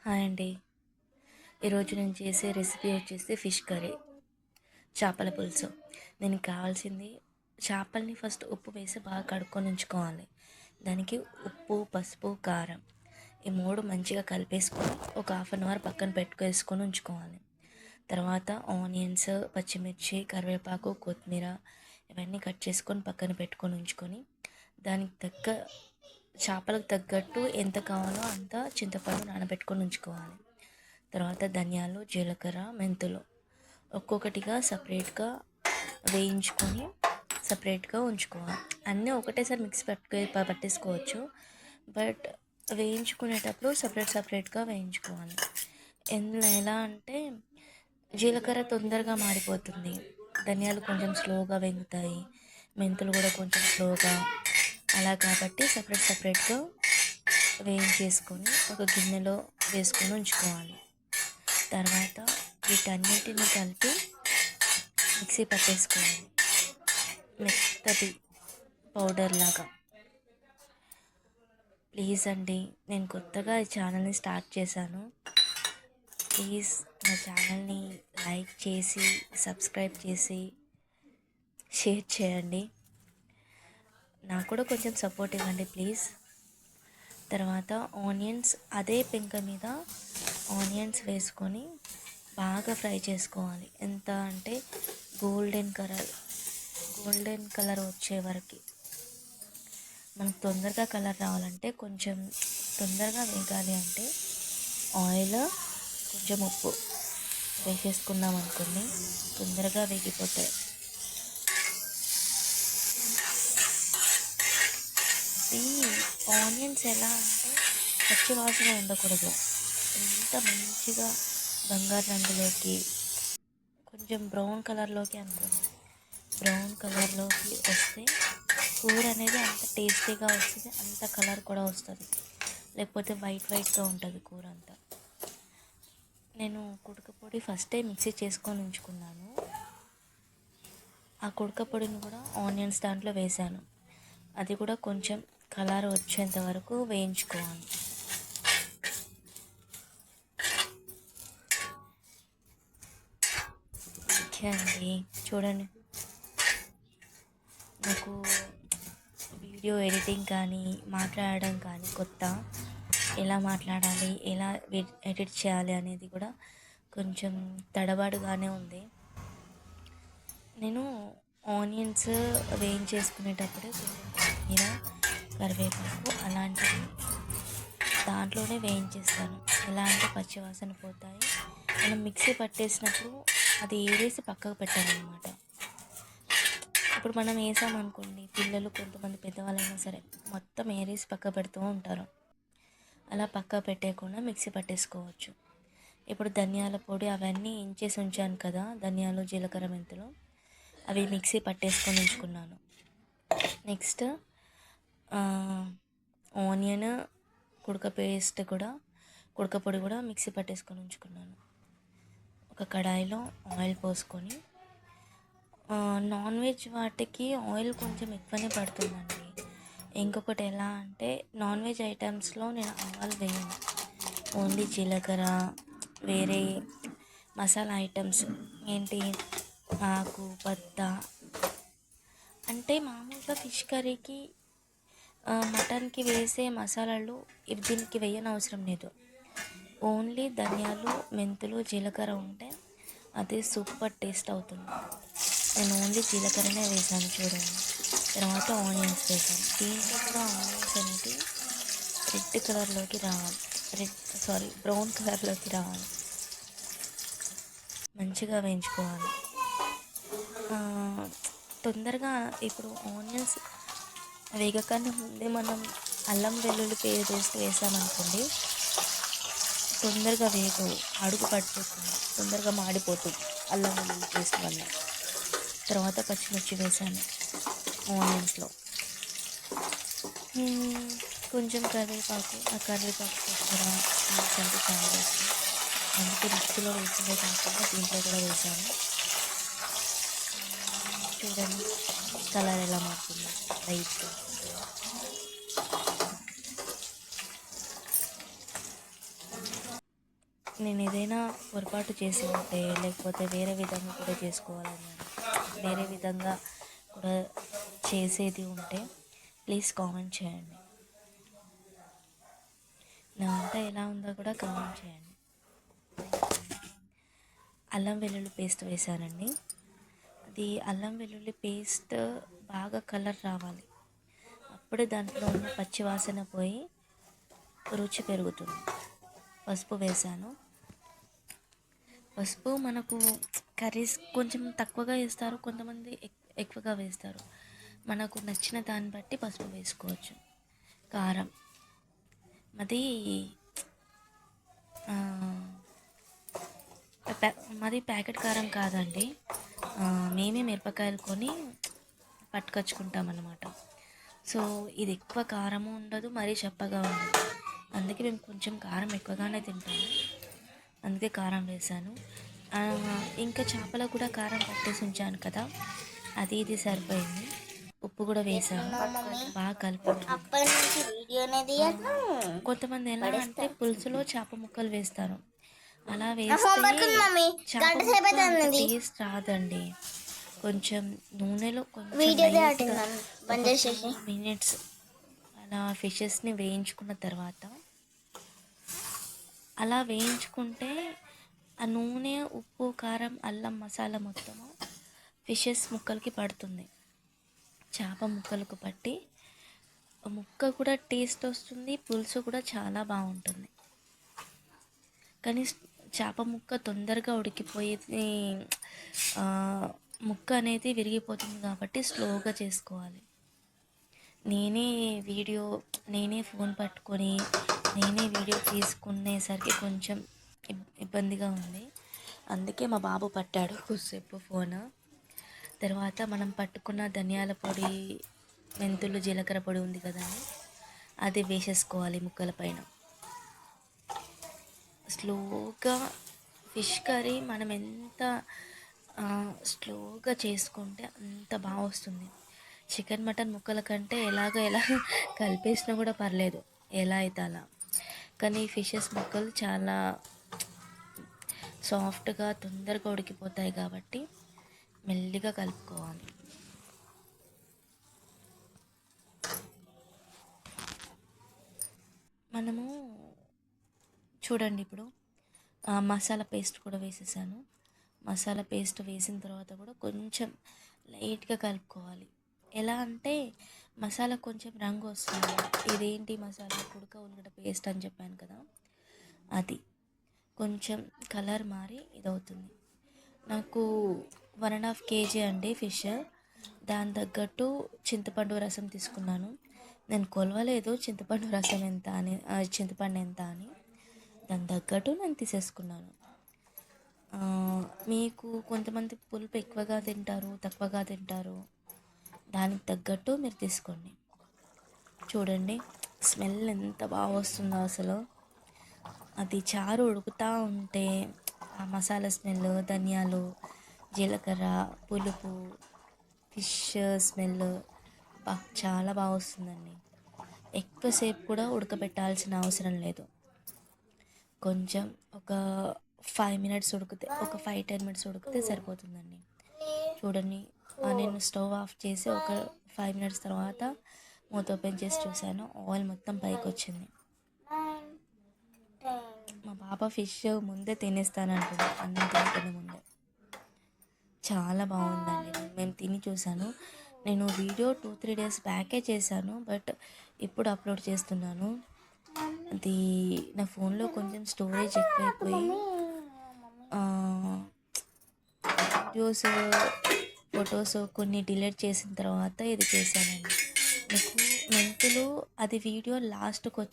Hi అండి. ఈరోజు నేను చేసే రెసిపీ వచ్చేసి ఫిష్ కర్రీ, చేపల పులుసు. దీనికి కావాల్సింది చేపల్ని ఫస్ట్ ఉప్పు వేసి బాగా కడుక్కొని ఉంచుకోవాలి. దానికి ఉప్పు, పసుపు, కారం ఈ మూడు మంచిగా కలిపేసుకొని ఒక హాఫ్ అన్ అవర్ పక్కన పెట్టుకేసుకొని ఉంచుకోవాలి. తర్వాత ఆనియన్స్, పచ్చిమిర్చి, కరివేపాకు, కొత్తిమీర ఇవన్నీ కట్ చేసుకొని పక్కన పెట్టుకొని ఉంచుకొని దానికి చేపలకు తగ్గట్టు ఎంత కావాలో అంత చింతపండు నానబెట్టుకొని ఉంచుకోవాలి. తర్వాత ధనియాలు, జీలకర్ర, మెంతులు ఒక్కొక్కటిగా సపరేట్గా వేయించుకొని సపరేట్గా ఉంచుకోవాలి. అన్నీ ఒకటేసారి మిక్సీ పట్టేసుకోవచ్చు, బట్ వేయించుకునేటప్పుడు సపరేట్గా వేయించుకోవాలి. ఎలా అంటే జీలకర్ర తొందరగా మాడిపోతుంది, ధనియాలు కొంచెం స్లోగా వేగుతాయి, మెంతులు కూడా కొంచెం స్లోగా, అలా కాబట్టి సపరేట్గా వేయించేసుకొని ఒక గిన్నెలో వేసుకొని ఉంచుకోవాలి. తర్వాత వీటన్నిటిని కలిపి మిక్సీ పట్టేసుకోవాలి, మెత్తటి పౌడర్ లాగా. ప్లీజ్ అండి, నేను కొత్తగా ఈ ఛానల్ని స్టార్ట్ చేశాను. ప్లీజ్ నా ఛానల్ని లైక్ చేసి, సబ్స్క్రైబ్ చేసి, షేర్ చేయండి. నాకు కూడా కొంచెం సపోర్ట్ ఇవ్వండి ప్లీజ్. తర్వాత ఆనియన్స్, అదే పెంక మీద ఆనియన్స్ వేసుకొని బాగా ఫ్రై చేసుకోవాలి. ఎంత అంటే గోల్డెన్ కలర్ వచ్చే వరకు. మనకు తొందరగా కలర్ రావాలంటే, కొంచెం తొందరగా వేగాలి అంటే ఆయిల్, కొంచెం ఉప్పు వేసేసుకున్నాం అనుకోండి, తొందరగా వేగిపోతాయి. ఈ ఆనియన్స్ ఎలా అంటే పచ్చి వాసన ఉండకూడదు. ఎంత మంచిగా బంగారు రంగులోకి, కొంచెం బ్రౌన్ కలర్లోకి వస్తే కూర అనేది అంత టేస్టీగా వస్తుంది, అంత కలర్ కూడా వస్తుంది. లేకపోతే వైట్గా ఉంటుంది కూర అంతా. నేను కుడక పొడి ఫస్టే మిక్సీ చేసుకొని ఉంచుకున్నాను. ఆ కుడక పొడిని కూడా ఆనియన్స్ దాంట్లో వేసాను. అది కూడా కొంచెం కలర్ వచ్చేంత వరకు వేయించుకోవాలి. ఓకే అండి, చూడండి, నాకు వీడియో ఎడిటింగ్ కానీ మాట్లాడడం కానీ కొత్త. ఎలా మాట్లాడాలి, ఎలా ఎడిట్ చేయాలి అనేది కూడా కొంచెం తడబాటుగానే ఉంది. నేను ఆనియన్స్ వేయించేసుకునేటప్పుడే కొంచెం కొత్తిమీర, కరివేపాకు అలాంటివి దాంట్లోనే వేయించేస్తాను. ఎలా అంటే పచ్చివాసన పోతాయి. మనం మిక్సీ పట్టేసినప్పుడు అది ఏరేసి పక్కకు పెట్టాలన్నమాట. ఇప్పుడు మనం వేసామనుకోండి, పిల్లలు కొంతమంది పెద్దవాళ్ళైనా సరే మొత్తం ఏరేసి పక్క పెడుతూ ఉంటారు. అలా పక్క పెట్టేయకుండా మిక్సీ పట్టేసుకోవచ్చు. ఇప్పుడు ధనియాల పొడి అవన్నీ ఇంచేసి ఉంచాను కదా, ధనియాలు, జీలకర్ర, మెంతులు, అవి మిక్సీ పట్టేసుకొని ఉంచుకున్నాను. నెక్స్ట్ ఆనియన్, కుడక పొడి కూడా మిక్సీ పట్టేసుకొని ఉంచుకున్నాను. ఒక కడాయిలో ఆయిల్ పోసుకొని, నాన్ వెజ్ వాటికి ఆయిల్ కొంచెం ఎక్కువనే పడుతుందండి. ఇంకొకటి ఎలా అంటే, నాన్ వెజ్ ఐటమ్స్లో నేను ఆవాలు వేయను, ఓన్లీ జీలకర్ర, వేరే మసాలా ఐటమ్స్ ఏంటి ఆకు, పత్త, అంటే మామూలుగా ఫిష్ కర్రీకి, మటన్కి వేసే మసాలాలు దీనికి వేయని అవసరం లేదు. ఓన్లీ ధనియాలు, మెంతులు, జీలకర్ర ఉంటే అది సూపర్ టేస్ట్ అవుతుంది. నేను ఓన్లీ జీలకర్రనే వేసాను చూడండి. తర్వాత ఆనియన్స్ వేసాను. దీంట్లో కూడా ఆనియన్స్ అనేది బ్రౌన్ కలర్లోకి రావాలి, మంచిగా వేయించుకోవాలి. తొందరగా ఇప్పుడు ఆనియన్స్ వేగకన్నా ముందే మనం అల్లం వెల్లుల్లి పేస్ట్ వేసామనుకోండి, తొందరగా వేగవు, అడుగు పడిపోతుంది, తొందరగా మాడిపోతుంది అల్లం వెల్లుల్లి పేస్ట్ వల్ల. తర్వాత పచ్చిమిర్చి వేసాను ఆనియన్స్లో, కొంచెం కరివేపాకు. ఆ కరివేపాకు కూడా అంటే చాలా వేస్తాను, అందుకే మిక్సీలో వేసిందే కాకుండా దీంట్లో కూడా వేసాను. చూడండి కలర్ ఎలా మారుతుందో లైట్గా. నేను ఏదైనా పొరపాటు చేసి ఉంటే, లేకపోతే వేరే విధంగా కూడా చేసుకోవాలని, వేరే విధంగా కూడా చేసేది ఉంటే ప్లీజ్ కామెంట్ చేయండి. నా వంట ఎలా ఉందో కూడా కామెంట్ చేయండి. అల్లం వెల్లుల్లి పేస్ట్ వేసానండి. అది అల్లం వెల్లుల్లి పేస్ట్ బాగా కలర్ రావాలి, అప్పుడే దాంట్లో ఉన్న పచ్చి వాసన పోయి రుచి పెరుగుతుంది. పసుపు వేసాను. పసుపు మనకు కర్రీస్ కొంచెం తక్కువగా వేస్తారు, కొంతమంది ఎక్కువగా వేస్తారు. మనకు నచ్చిన దాన్ని బట్టి పసుపు వేసుకోవచ్చు. కారం మాది ప్యాకెట్ కారం కాదండి, మేమే మిరపకాయలు కొని పట్టుకొచ్చుకుంటాం అన్నమాట. సో ఇది ఎక్కువ కారము ఉండదు, మరీ చప్పగా ఉండదు. అందుకే మేము కొంచెం కారం ఎక్కువగానే తింటాము, అందుకే కారం వేసాను. ఇంకా చేపలో కూడా కారం పట్టేసి ఉంచాను కదా, అది ఇది సరిపోయింది. ఉప్పు కూడా వేసాను, బాగా కలిపి. కొంతమంది ఎలా అంటే పులుసులో చేప ముక్కలు వేస్తారు, అలా వేస్తే టేస్ట్ రాదండి. కొంచెం నూనెలో కొంచెం మినిట్స్ అలా ఫిషెస్ని వేయించుకున్న తర్వాత, అలా వేయించుకుంటే ఆ నూనె, ఉప్పు, కారం, అల్లం మసాలా మొత్తము ఫిషెస్ ముక్కలకి పడుతుంది. చేప ముక్కలకు పట్టి ముక్క కూడా టేస్ట్ వస్తుంది, పులుసు కూడా చాలా బాగుంటుంది. కానీ చేప ముక్క తొందరగా ఉడికిపోయి ముక్క అనేది విరిగిపోతుంది కాబట్టి స్లోగా చేసుకోవాలి. నేనే ఫోన్ పట్టుకొని నేనే వీడియో తీసుకునేసరికి కొంచెం ఇబ్బందిగా ఉంది, అందుకే మా బాబు పట్టాడు కొద్దిసేపు ఫోన్. తర్వాత మనం పట్టుకున్న ధనియాల పొడి, మెంతులు, జీలకర్ర పొడి ఉంది కదా, అది వేసేసుకోవాలి ముక్కల పైన. స్లోగా ఫిష్ కర్రీ మనం ఎంత స్లోగా చేసుకుంటే అంత బాగా వస్తుంది. చికెన్, మటన్ ముక్కల కంటే ఎలా కలిపేసినా కూడా పర్లేదు, ఎలా అయితే అలా. కానీ ఫిషెస్ ముక్కలు చాలా సాఫ్ట్గా తొందరగా ఉడికిపోతాయి కాబట్టి మెల్లిగా కలుపుకోవాలి. మనము చూడండి, ఇప్పుడు మసాలా పేస్ట్ కూడా వేసేసాను. మసాలా పేస్ట్ వేసిన తర్వాత కూడా కొంచెం లైట్గా కలుపుకోవాలి. ఎలా అంటే మసాలా కొంచెం రంగు వస్తుంది. ఇదేంటి మసాలా, కుడక ఉల్లిగడ్డ పేస్ట్ అని చెప్పాను కదా, అది కొంచెం కలర్ మారి ఇదవుతుంది. నాకు 1.5 kg అండి ఫిష్, దాని తగ్గట్టు చింతపండు రసం తీసుకున్నాను. నేను కొలవలేదు చింతపండు రసం ఎంత అని, చింతపండు ఎంత అని, దాని తగ్గట్టు నేను తీసేసుకున్నాను. మీకు కొంతమంది పులుపు ఎక్కువగా తింటారు, తక్కువగా తింటారు, దానికి తగ్గట్టు మీరు తీసుకోండి. చూడండి స్మెల్ ఎంత బాగా వస్తుందో అసలు. అది చారు ఉడుకుతూ ఉంటే ఆ మసాలా స్మెల్, ధనియాలు, జీలకర్ర, పులుపు, ఫిష్ స్మెల్ చాలా బాగా వస్తుందండి. ఎక్కువసేపు కూడా ఉడకబెట్టాల్సిన అవసరం లేదు. కొంచెం ఒక 5 minutes ఉడికితే, ఒక 5-10 minutes ఉడికితే సరిపోతుందండి. చూడండి, నేను స్టవ్ ఆఫ్ చేసి ఒక 5 minutes తర్వాత మూత ఓపెన్ చేసి చూశాను, ఆయిల్ మొత్తం పైకి వచ్చింది. మా పాప ఫిష్ ముందే తినేస్తానంటుంది, అన్నం తినకుండా ముందే. చాలా బాగుందండి, మేము తిని చూశాను. నేను వీడియో 2-3 days బ్యాకే చేశాను, బట్ ఇప్పుడు అప్లోడ్ చేస్తున్నాను. అది నా ఫోన్లో కొంచెం స్టోరేజ్ ఎక్కువైపోయి వీడియోస్, ఫొటోస్ కొన్ని డిలీట్ చేసిన తర్వాత ఇది చేశానండి. మీకు మెంతులు అది వీడియో లాస్ట్కి వచ్చి